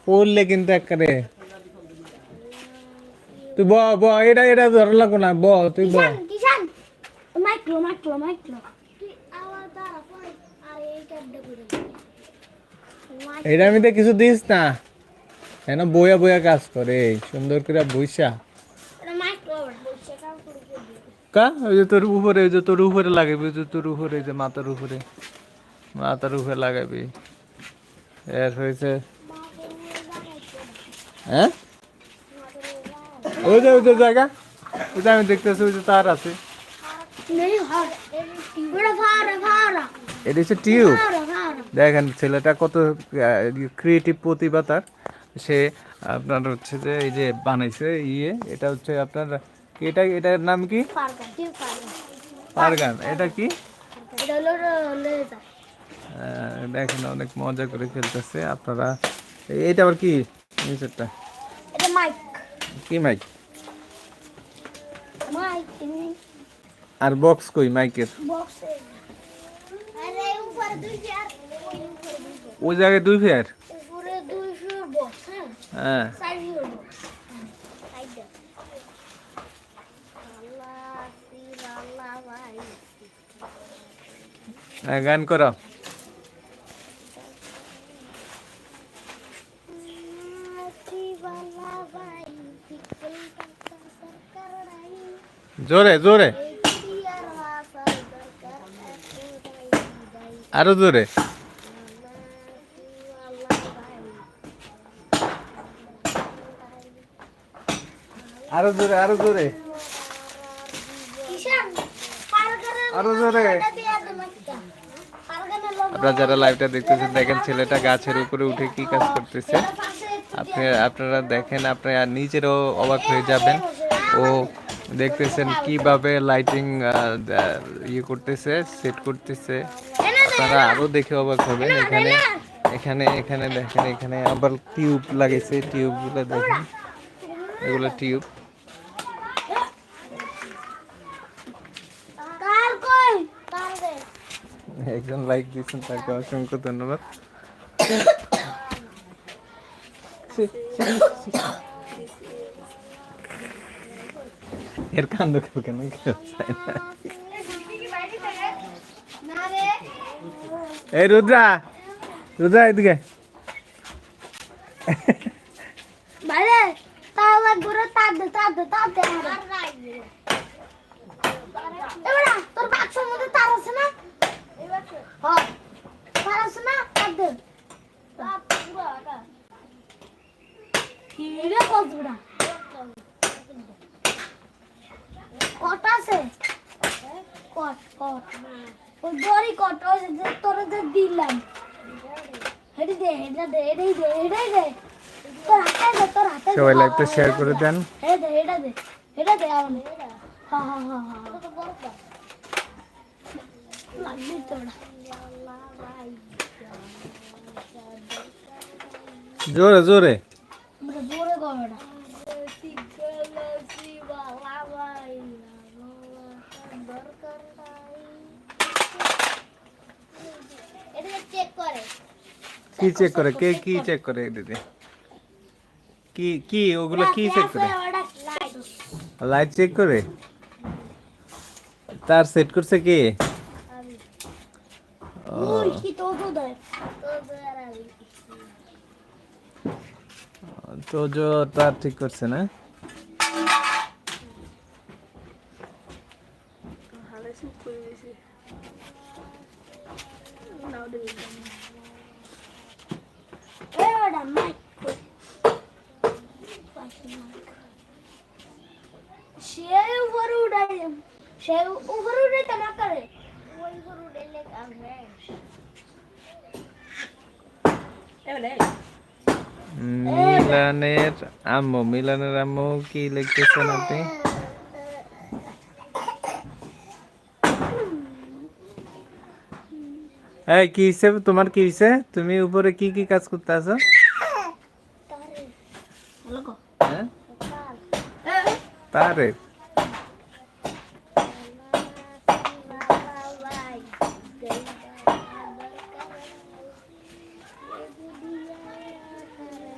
পড়লে কিন্তু একবারে তুই ব ব এটা এটা ধরে লাগো না ব তুই ব কিষান কিষান মাইক্রো মাইক্রো মাইক্রো তুই আওয়াজ দাঁড়া কই আর এই কাটটা করে এটা আমি তো কিছু দিস না কেন বইয়া বইয়া কাজ করে সুন্দর করে বইসা এটা মাইক্রো বলছে কাম করে কা ওই যে তোর উপরে ওই যে তোর উপরে লাগাবি ওই যে তোর উপরে যে মাথার উপরে লাগাবি এর হয়েছে হ্যাঁ ওই যে জায়গা ওই যে আমি দেখতেছি ওই যে তার আছে नहीं हर बड़ा भारा भारा এটা হচ্ছে টিউব भारा भारा দেখেন ছেলেটা কত ক্রিয়েটিভ প্রতিভা তার সে আপনার হচ্ছে যে এই যে বানাইছে এটা হচ্ছে আপনার এটার নাম কি पारगान ट्यूब পারগান এটা কি এটা হলো লেজার দেখেন অনেক মজা করে খেলতেছে আপনারা এটা আবার কি নিচেরটা এটা মাইক কি মাইক মাইক আর বক্স কই মাইকের বক্স আরে উপরে দুই চেয়ার ওই জায়গায় দুই ফেয়ার উপরে 200 বক্স হ্যাঁ সাইড বক্স সাইড আল্লাহ সির আল্লাহ ভাই গান করো জোরে জোরে আরো জোরে আরো জোরে আরো জোরে আরো জোরে আপনারা যারা লাইভটা দেখতেছেন দেখেন ছেলেটা গাছের উপরে উঠে কি কাজ করতেছে আপনারা দেখেন আপনারা নিজেরও অবাক হয়ে যাবেন ও দেখতেছেন কিভাবে লাইটিং করতেছে সেট করতেছে আপনারা আরো দেখে অবাক হবেন এখানে এখানে এখানে দেখেন এখানে আবার টিউব লাগিয়েছে টিউবগুলো দেখেন এগুলো টিউব একজন লাইক দিয়েছেন তাকে অসংখ্য ধন্যবাদ এর কান্দ কেন এই রুদ্রা রুদ্রা এদিকে বাইরে তাওলা ঘুরে তাতে এবারে তোর বাক্সের মধ্যে তার আছে না হ্যাঁ তার আছে না তার দে হিরে কতটা কত আছে কত কত ওই দড়ি কত আছে তোরে যে দিলাম হেডি দে এটাই দে তোর হাতে সবাই লাইভটা শেয়ার করে দেন এটা দে আমি হ্যাঁ লাগবে তোরা জোরে জোরে জোরে গড়া কি চেক করে কে কি চেক করে দিদি কি কি ওগুলো কি চেক করে লাইট চেক করে তার সেট করছে কে তো जो তার ঠিক করছে না মিলানের আম্মু কি লিখতেছেন আপনি এই কি হিসেবে তোমার কি হইছে তুমি উপরে কি কি কাজ করতে আছো হ্যাঁ তারে